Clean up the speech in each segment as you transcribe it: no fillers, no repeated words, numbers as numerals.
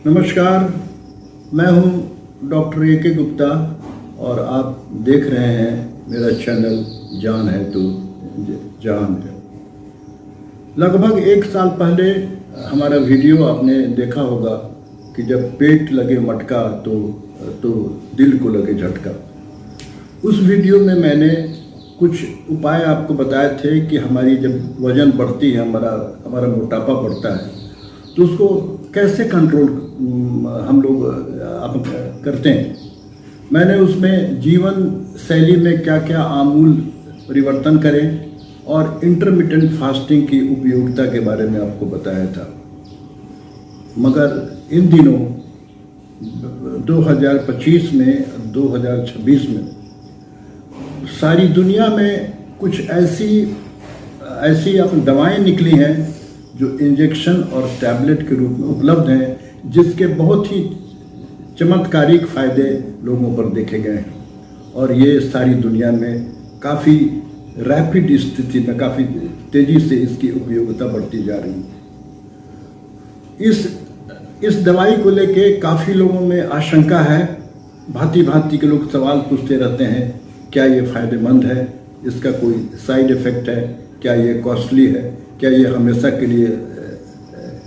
नमस्कार, मैं हूं डॉक्टर ए.के. गुप्ता और आप देख रहे हैं मेरा चैनल जान है तो जान है। लगभग 1 साल पहले हमारा वीडियो आपने देखा होगा कि जब पेट लगे मटका तो दिल को लगे झटका। उस वीडियो में मैंने कुछ उपाय आपको बताए थे कि हमारी जब वज़न बढ़ती है, हमारा मोटापा बढ़ता है, तो उसको कैसे कंट्रोल हम लोग आप करते हैं। मैंने उसमें जीवन शैली में क्या क्या आमूल परिवर्तन करें और इंटरमिटेंट फास्टिंग की उपयोगिता के बारे में आपको बताया था। मगर इन दिनों 2025 में 2026 में सारी दुनिया में कुछ ऐसी दवाएं निकली हैं जो इंजेक्शन और टैबलेट के रूप में उपलब्ध हैं, जिसके बहुत ही चमत्कारिक फ़ायदे लोगों पर देखे गए हैं और ये सारी दुनिया में काफ़ी रैपिड स्थिति में काफ़ी तेज़ी से इसकी उपयोगिता बढ़ती जा रही है। इस दवाई को लेके काफ़ी लोगों में आशंका है। भांति भांति के लोग सवाल पूछते रहते हैं, क्या ये फ़ायदेमंद है, इसका कोई साइड इफ़ेक्ट है, क्या ये कॉस्टली है, क्या ये हमेशा के लिए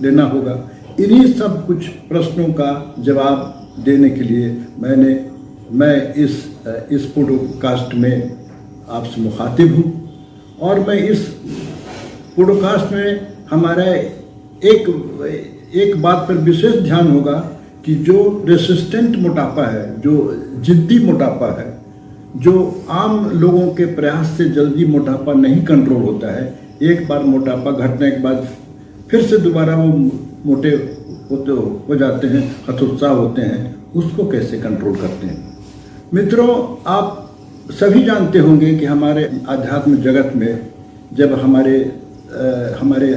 लेना होगा। इन्हीं सब कुछ प्रश्नों का जवाब देने के लिए मैं इस पॉडकास्ट में आपसे मुखातिब हूँ और मैं इस पॉडकास्ट में हमारा एक बात पर विशेष ध्यान होगा कि जो रेसिस्टेंट मोटापा है, जो जिद्दी मोटापा है, जो आम लोगों के प्रयास से जल्दी मोटापा नहीं कंट्रोल होता है, एक बार मोटापा घटने के बाद फिर से दोबारा वो मोटे हो जाते हैं, हतोत्साह होते हैं, उसको कैसे कंट्रोल करते हैं। मित्रों, आप सभी जानते होंगे कि हमारे आध्यात्म जगत में जब हमारे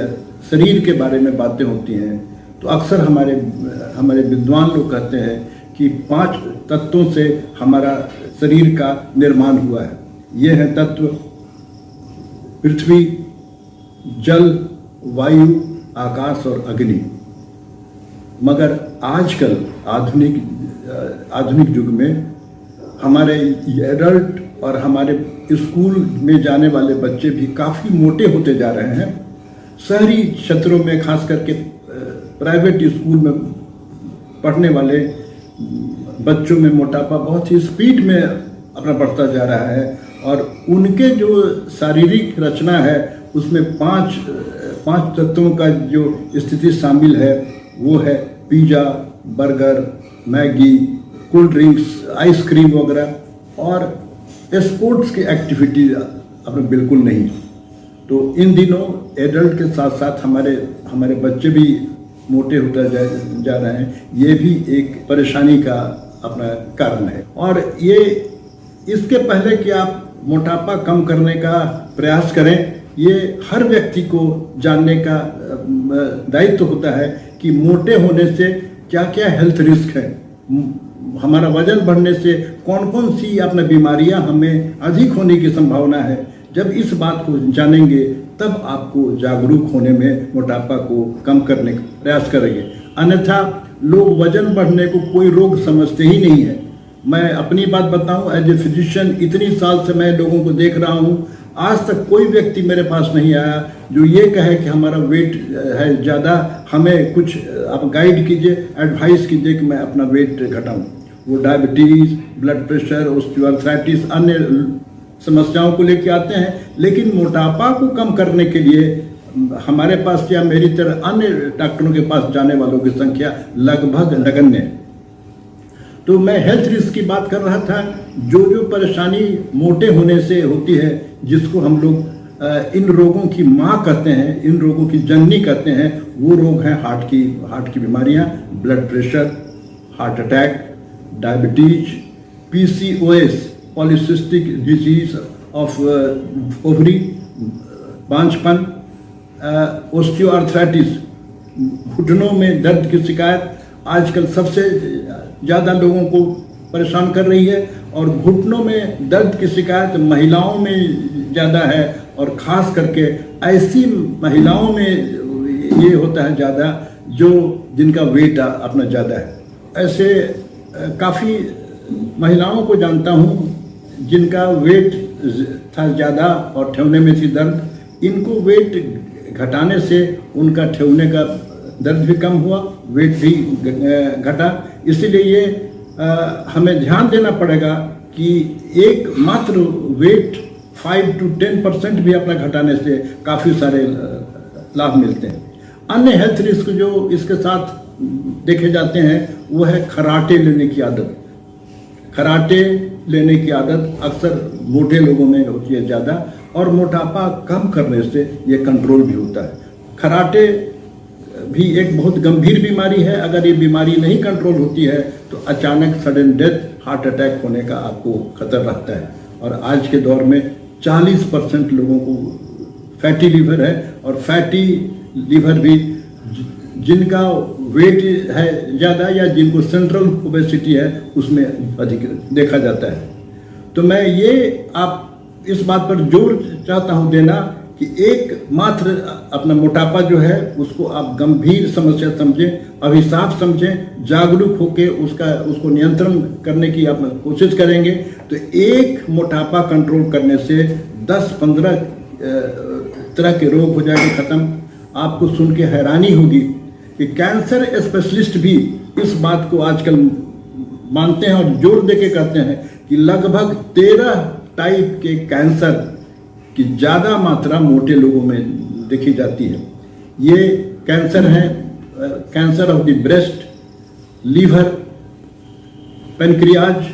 शरीर के बारे में बातें होती हैं तो अक्सर हमारे विद्वान लोग कहते हैं कि 5 तत्वों से हमारा शरीर का निर्माण हुआ है। ये हैं तत्व: पृथ्वी, जल, वायु, आकाश और अग्नि। मगर आजकल आधुनिक युग में हमारे एडल्ट और हमारे स्कूल में जाने वाले बच्चे भी काफ़ी मोटे होते जा रहे हैं। शहरी क्षेत्रों में खास करके प्राइवेट स्कूल में पढ़ने वाले बच्चों में मोटापा बहुत ही स्पीड में अपना बढ़ता जा रहा है और उनके जो शारीरिक रचना है उसमें 5 तत्वों का जो स्थिति शामिल है वो है pizza, burger, Maggi, cold drinks, ice cream वगैरह और स्पोर्ट्स की एक्टिविटी अपने बिल्कुल नहीं। तो इन दिनों एडल्ट के साथ साथ हमारे बच्चे भी मोटे होते जा रहे हैं। ये भी एक परेशानी का अपना कारण है और ये इसके पहले कि आप मोटापा कम करने का प्रयास करें, ये हर व्यक्ति को जानने का दायित्व होता है कि मोटे होने से क्या क्या हेल्थ रिस्क है, हमारा वजन बढ़ने से कौन कौन सी अपने बीमारियां हमें अधिक होने की संभावना है। जब इस बात को जानेंगे तब आपको जागरूक होने में मोटापा को कम करने का प्रयास करेंगे। अन्यथा लोग वजन बढ़ने को कोई रोग समझते ही नहीं है। मैं अपनी बात बताऊं, एज ए फिजिशियन इतनी साल से मैं लोगों को देख रहा हूं, आज तक कोई व्यक्ति मेरे पास नहीं आया जो ये कहे कि हमारा वेट है ज़्यादा, हमें कुछ आप गाइड कीजिए, एडवाइस कीजिए कि मैं अपना वेट घटाऊं। वो डायबिटीज़, ब्लड प्रेशर, ऑस्टियोआर्थराइटिस, अन्य समस्याओं को लेके आते हैं, लेकिन मोटापा को कम करने के लिए हमारे पास या मेरी तरह अन्य डॉक्टरों के पास जाने वालों की संख्या लगभग नगण्य है। तो मैं हेल्थ रिस्क की बात कर रहा था। जो परेशानी मोटे होने से होती है, जिसको हम लोग इन रोगों की माँ कहते हैं, इन रोगों की जननी कहते हैं, वो रोग हैं हार्ट की बीमारियाँ, blood pressure, heart attack, diabetes, PCOS, polycystic disease of ovary, बांझपन, ऑस्टियोआर्थराइटिस, घुटनों में दर्द की शिकायत आजकल सबसे ज़्यादा लोगों को परेशान कर रही है और घुटनों में दर्द की शिकायत महिलाओं में ज़्यादा है और ख़ास करके ऐसी महिलाओं में ये होता है ज़्यादा जो जिनका वेट अपना ज़्यादा है। ऐसे काफ़ी महिलाओं को जानता हूँ जिनका वेट था ज़्यादा और ठेवने में थी दर्द। इनको वेट घटाने से उनका ठेवने का दर्द भी कम हुआ, वेट भी घटा। इसीलिए ये हमें ध्यान देना पड़ेगा कि एक मात्र वेट 5 to 10% भी अपना घटाने से काफ़ी सारे लाभ मिलते हैं। अन्य हेल्थ रिस्क जो इसके साथ देखे जाते हैं वो है खर्राटे लेने की आदत। खर्राटे लेने की आदत अक्सर मोटे लोगों में होती है ज़्यादा, और मोटापा कम करने से ये कंट्रोल भी होता है। खर्राटे भी एक बहुत गंभीर बीमारी है। अगर ये बीमारी नहीं कंट्रोल होती है तो अचानक सडन डेथ, हार्ट अटैक होने का आपको खतरा रहता है। और आज के दौर में 40% लोगों को फैटी लीवर है, और फैटी लीवर भी जिनका वेट है ज़्यादा या जिनको सेंट्रल ओबेसिटी है उसमें अधिक देखा जाता है। तो मैं ये आप इस बात पर जोर चाहता हूँ देना कि एक मात्र अपना मोटापा जो है उसको आप गंभीर समस्या समझें, अभिशाप समझें, जागरूक होकर उसको नियंत्रण करने की आप कोशिश करेंगे तो एक मोटापा कंट्रोल करने से 10-15 तरह के रोग हो जाएंगे ख़त्म। आपको सुन के हैरानी होगी कि कैंसर स्पेशलिस्ट भी इस बात को आजकल मानते हैं और जोर देके कहते हैं कि लगभग 13 टाइप के कैंसर की ज़्यादा मात्रा मोटे लोगों में देखी जाती है। ये कैंसर हैं cancer of the breast, liver, pancreas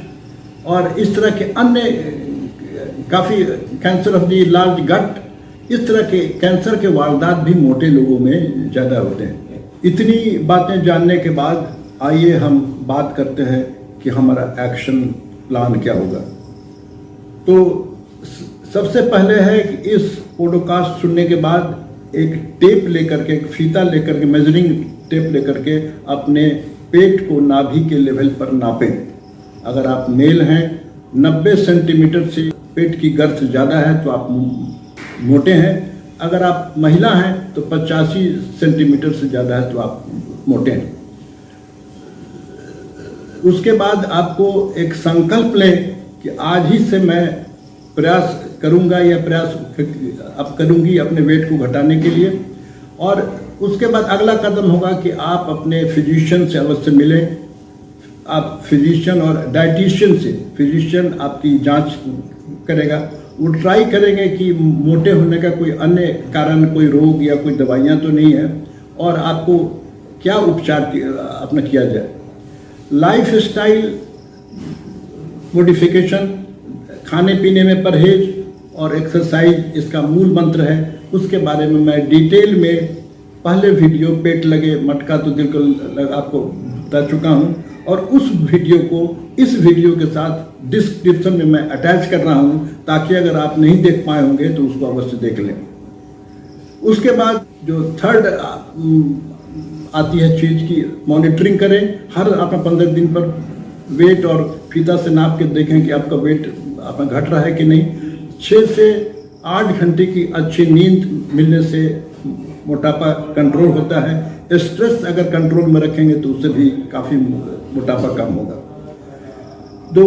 और इस तरह के अन्य काफ़ी cancer of the large gut. इस तरह के कैंसर के वारदात भी मोटे लोगों में ज़्यादा होते हैं। इतनी बातें जानने के बाद आइए हम बात करते हैं कि हमारा एक्शन प्लान क्या होगा। तो सबसे पहले है कि इस पॉडकास्ट सुनने के बाद एक टेप लेकर के, एक फीता लेकर के, मेजरिंग टेप लेकर के अपने पेट को नाभि के लेवल पर नापें। अगर आप मेल हैं 90 सेंटीमीटर से पेट की गर्थ ज़्यादा है तो आप मोटे हैं। अगर आप महिला हैं तो 85 सेंटीमीटर से ज़्यादा है तो आप मोटे हैं। उसके बाद आपको एक संकल्प लें कि आज ही से मैं प्रयास करूंगा या प्रयास अब करूंगी अपने वेट को घटाने के लिए। और उसके बाद अगला कदम होगा कि आप अपने फिजिशियन से अवश्य मिलें। आप फिजिशियन और डाइटिशियन से, फिजिशियन आपकी जांच करेगा, वो ट्राई करेंगे कि मोटे होने का कोई अन्य कारण, कोई रोग या कोई दवाइयाँ तो नहीं है और आपको क्या उपचार अपना किया जाए। लाइफ स्टाइल मॉडिफिकेशन, खाने पीने में परहेज और एक्सरसाइज इसका मूल मंत्र है। उसके बारे में मैं डिटेल में पहले वीडियो पेट लगे मटका तो दिल को आपको बता चुका हूँ, और उस वीडियो को इस वीडियो के साथ डिस्क्रिप्शन में मैं अटैच कर रहा हूँ ताकि अगर आप नहीं देख पाए होंगे तो उसको अवश्य देख लें। उसके बाद जो थर्ड आती है चीज़ की मॉनिटरिंग करें। हर अपना 15 दिन पर वेट और फीता से नाप के देखें कि आपका वेट अपना घट रहा है कि नहीं। 6 से 8 घंटे की अच्छी नींद मिलने से मोटापा कंट्रोल होता है। स्ट्रेस अगर कंट्रोल में रखेंगे तो उससे भी काफ़ी मोटापा कम होगा। तो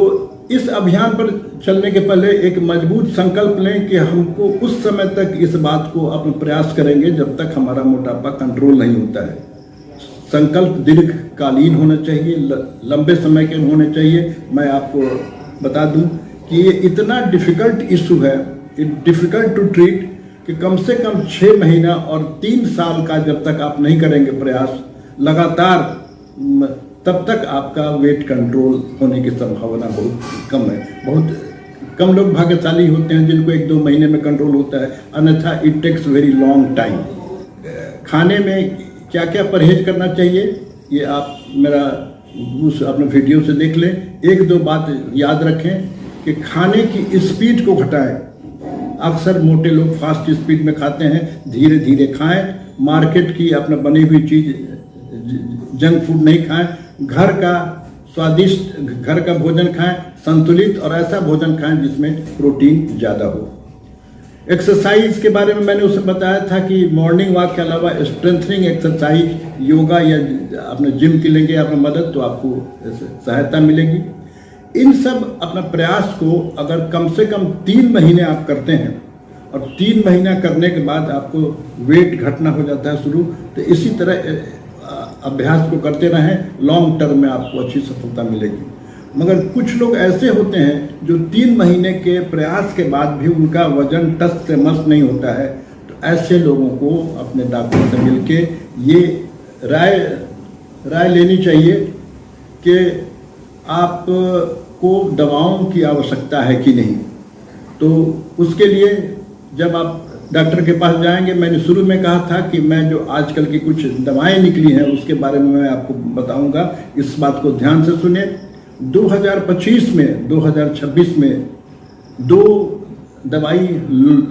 इस अभियान पर चलने के पहले एक मजबूत संकल्प लें कि हमको उस समय तक इस बात को अपना प्रयास करेंगे जब तक हमारा मोटापा कंट्रोल नहीं होता है। संकल्प दीर्घकालीन होना चाहिए, लंबे समय के होने चाहिए। मैं आपको बता दूं कि ये इतना डिफ़िकल्ट इशू है, डिफ़िकल्ट टू ट्रीट, कि कम से कम 6 महीना और 3 साल का जब तक आप नहीं करेंगे प्रयास लगातार, तब तक आपका वेट कंट्रोल होने की संभावना बहुत कम है। बहुत कम लोग भाग्यशाली होते हैं जिनको 1-2 महीने में कंट्रोल होता है, अन्यथा it takes very long time. खाने में क्या क्या परहेज करना चाहिए ये आप मेरा उस अपने वीडियो से देख लें। 1-2 बात याद रखें कि खाने की स्पीड को घटाएं। अक्सर मोटे लोग फास्ट स्पीड में खाते हैं, धीरे धीरे खाएं। मार्केट की अपना बनी हुई चीज़, जंक फूड नहीं खाएं। घर का स्वादिष्ट घर का भोजन खाएं, संतुलित और ऐसा भोजन खाएं जिसमें प्रोटीन ज़्यादा हो। एक्सरसाइज के बारे में मैंने उसे बताया था कि मॉर्निंग वॉक के अलावा स्ट्रेंथनिंग एक्सरसाइज, योगा या अपने जिम की लेंगे अपना मदद तो आपको सहायता मिलेगी। इन सब अपना प्रयास को अगर कम से कम 3 महीने आप करते हैं और 3 महीना करने के बाद आपको वेट घटना हो जाता है शुरू, तो इसी तरह अभ्यास को करते रहें, लॉन्ग टर्म में आपको अच्छी सफलता मिलेगी। मगर कुछ लोग ऐसे होते हैं जो 3 महीने के प्रयास के बाद भी उनका वजन टस से मस नहीं होता है, तो ऐसे लोगों को अपने डॉक्टर से मिलके ये राय लेनी चाहिए कि आपको दवाओं की आवश्यकता है कि नहीं। तो उसके लिए जब आप डॉक्टर के पास जाएंगे, मैंने शुरू में कहा था कि मैं जो आजकल की कुछ दवाएं निकली हैं उसके बारे में मैं आपको बताऊंगा, इस बात को ध्यान से सुने। 2025 में 2026 में 2 दवाई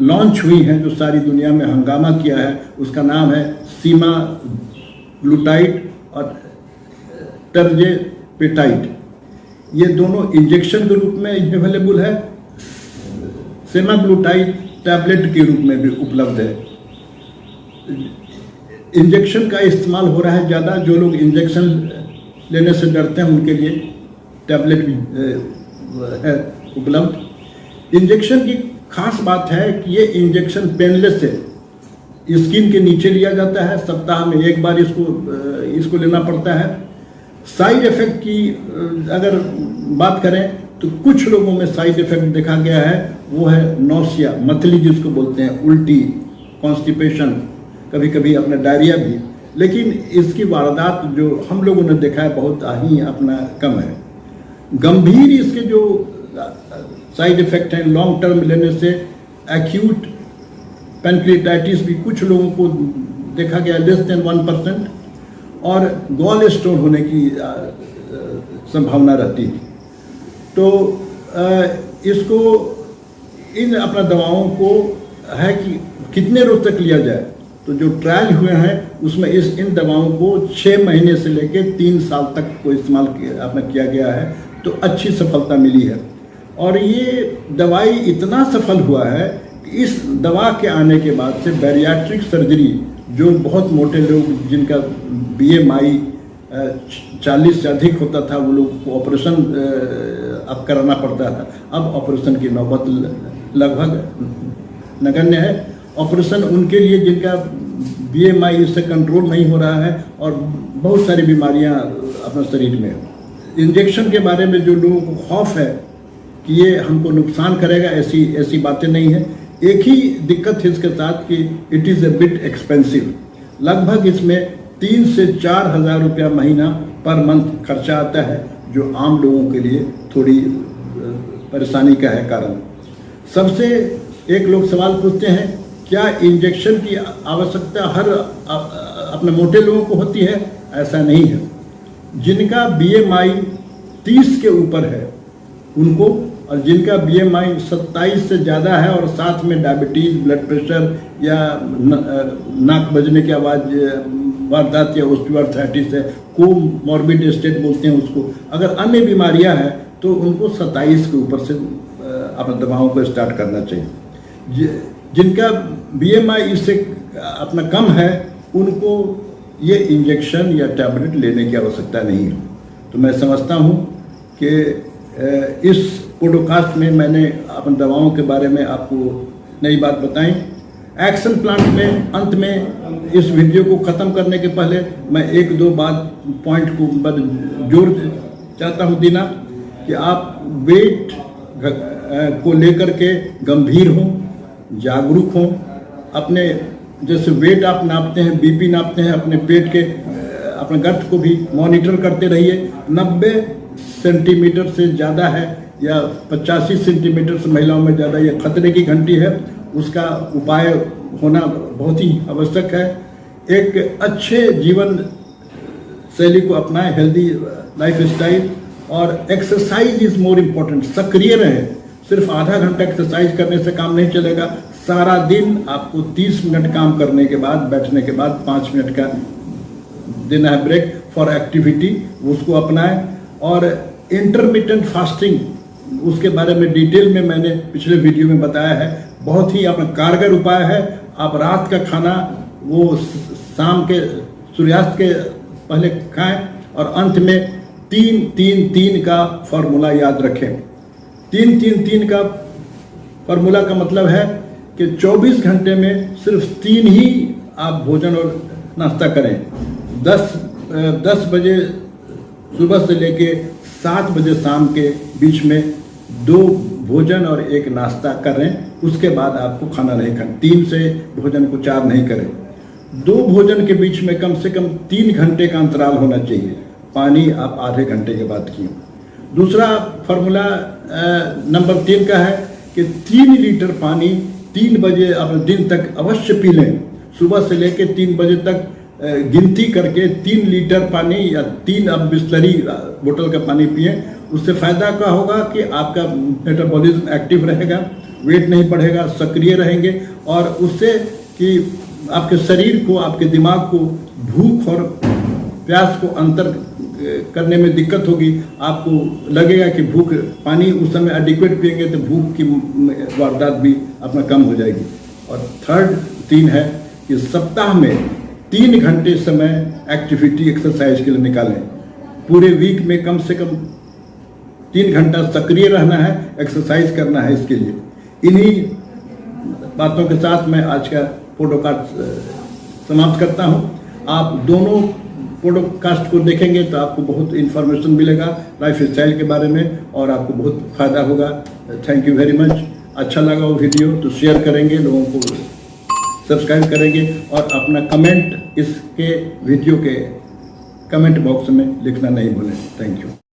लॉन्च हुई हैं जो सारी दुनिया में हंगामा किया है। उसका नाम है सेमाग्लुटाइड और टर्जेपेटाइड। ये दोनों इंजेक्शन के रूप में अवेलेबल है, सेमाग्लुटाइड टैबलेट के रूप में भी उपलब्ध है। इंजेक्शन का इस्तेमाल हो रहा है ज़्यादा, जो लोग इंजेक्शन लेने से डरते हैं उनके लिए टैबलेट भी है उपलब्ध। इंजेक्शन की खास बात है कि ये इंजेक्शन पेनलेस है, स्किन के नीचे लिया जाता है, सप्ताह में 1 बार इसको लेना पड़ता है। साइड इफेक्ट की अगर बात करें तो कुछ लोगों में साइड इफेक्ट देखा गया है, वो है नौसिया, मतली जिसको बोलते हैं, उल्टी, कॉन्स्टिपेशन, कभी कभी अपना डायरिया भी। लेकिन इसकी वारदात जो हम लोगों ने देखा है बहुत ही अपना कम है। गंभीर इसके जो साइड इफेक्ट हैं लॉन्ग टर्म लेने से, एक्यूट पैनक्रियाटाइटिस भी कुछ लोगों को देखा गया लेस देन 1%, और गॉल स्टोन होने की संभावना रहती है। तो इसको इन अपना दवाओं को है कि कितने रोज तक लिया जाए, तो जो ट्रायल हुए हैं उसमें इन दवाओं को 6 महीने से लेकर 3 साल तक को इस्तेमाल किया गया है, तो अच्छी सफलता मिली है। और ये दवाई इतना सफल हुआ है कि इस दवा के आने के बाद से बैरियाट्रिक सर्जरी, जो बहुत मोटे लोग जिनका BMI 40 से अधिक होता था, वो लोग को ऑपरेशन अब कराना पड़ता था। अब ऑपरेशन की नौबत लगभग नगण्य है। ऑपरेशन उनके लिए जिनका BMI इससे कंट्रोल नहीं हो रहा है और बहुत सारी बीमारियां अपने शरीर में। इंजेक्शन के बारे में जो लोगों को खौफ है कि ये हमको नुकसान करेगा, ऐसी बातें नहीं है। एक ही दिक्कत है इसके साथ कि it is a bit expensive. लगभग इसमें 3 से 4 हज़ार रुपया महीना पर मंथ खर्चा आता है, जो आम लोगों के लिए थोड़ी परेशानी का है कारण। सबसे एक लोग सवाल पूछते हैं, क्या इंजेक्शन की आवश्यकता हर अपने मोटे लोगों को होती है? ऐसा नहीं है। जिनका BMI 30 के ऊपर है उनको, और जिनका BMI 27 से ज़्यादा है और साथ में डायबिटीज़, ब्लड प्रेशर या नाक बजने की आवाज़ वारदात या ऑस्टियोआर्थराइटिस है, कोमॉर्बिड स्टेट बोलते हैं उसको, अगर अन्य बीमारियां हैं तो उनको 27 के ऊपर से अपने दवाओं को स्टार्ट करना चाहिए। जिनका BMI इससे अपना कम है उनको ये इंजेक्शन या टैबलेट लेने की आवश्यकता नहीं है। तो मैं समझता हूँ कि इस पॉडकास्ट में मैंने अपनी दवाओं के बारे में आपको नई बात बताई। एक्शन प्लान में अंत में इस वीडियो को ख़त्म करने के पहले मैं 1-2 बात पॉइंट को पर जोर चाहता हूँ देना कि आप वेट को लेकर के गंभीर हों, जागरूक हों। अपने जैसे वेट आप नापते हैं, BP नापते हैं, अपने पेट के अपने गर्त को भी मॉनिटर करते रहिए। 90 सेंटीमीटर से ज़्यादा है या 85 सेंटीमीटर से महिलाओं में ज़्यादा, ये खतरे की घंटी है। उसका उपाय होना बहुत ही आवश्यक है। एक अच्छे जीवन शैली को अपनाएं, हेल्दी लाइफ स्टाइल, और एक्सरसाइज इज़ मोर इम्पोर्टेंट। सक्रिय रहें। सिर्फ आधा घंटा एक्सरसाइज करने से काम नहीं चलेगा। सारा दिन आपको 30 मिनट काम करने के बाद, बैठने के बाद 5 मिनट का देना है ब्रेक फॉर एक्टिविटी, उसको अपनाएं। और इंटरमिटेंट फास्टिंग, उसके बारे में डिटेल में मैंने पिछले वीडियो में बताया है। बहुत ही अपना कारगर उपाय है। आप रात का खाना वो शाम के सूर्यास्त के पहले खाएं और अंत में 3-3-3 का फॉर्मूला याद रखें। 3-3-3 का फॉर्मूला का मतलब है कि 24 घंटे में सिर्फ 3 ही आप भोजन और नाश्ता करें। 10 बजे सुबह से लेके 7 बजे शाम के बीच में 2 भोजन और 1 नाश्ता करें। उसके बाद आपको खाना नहीं खाना। 3 से भोजन को 4 नहीं करें। 2 भोजन के बीच में कम से कम 3 घंटे का अंतराल होना चाहिए। पानी आप आधे घंटे के बाद पिएं। दूसरा फार्मूला नंबर 3 का है कि 3 लीटर पानी 3 बजे अपने दिन तक अवश्य पी लें। सुबह से लेकर 3 बजे तक गिनती करके 3 लीटर पानी या 3 अब बिस्लरी बोतल का पानी पिए। उससे फायदा क्या होगा कि आपका मेटाबॉलिज्म एक्टिव रहेगा, वेट नहीं बढ़ेगा, सक्रिय रहेंगे और उससे कि आपके शरीर को, आपके दिमाग को भूख और प्यास को अंतर करने में दिक्कत होगी। आपको लगेगा कि भूख, पानी उस समय एडिक्वेट पिएंगे तो भूख की वारदात भी अपना कम हो जाएगी। और थर्ड 3 है कि सप्ताह में 3 घंटे समय एक्टिविटी एक्सरसाइज के लिए निकालें। पूरे वीक में कम से कम 3 घंटा सक्रिय रहना है, एक्सरसाइज करना है। इसके लिए इन्हीं बातों के साथ मैं आज का पॉडकास्ट समाप्त करता हूं। आप दोनों पॉडकास्ट को देखेंगे तो आपको बहुत इन्फॉर्मेशन मिलेगा लाइफ स्टाइल के बारे में और आपको बहुत फायदा होगा। Thank you very much. अच्छा लगा वो वीडियो तो शेयर करेंगे, लोगों को सब्सक्राइब करेंगे और अपना कमेंट इसके वीडियो के कमेंट बॉक्स में लिखना नहीं भूलें। Thank you.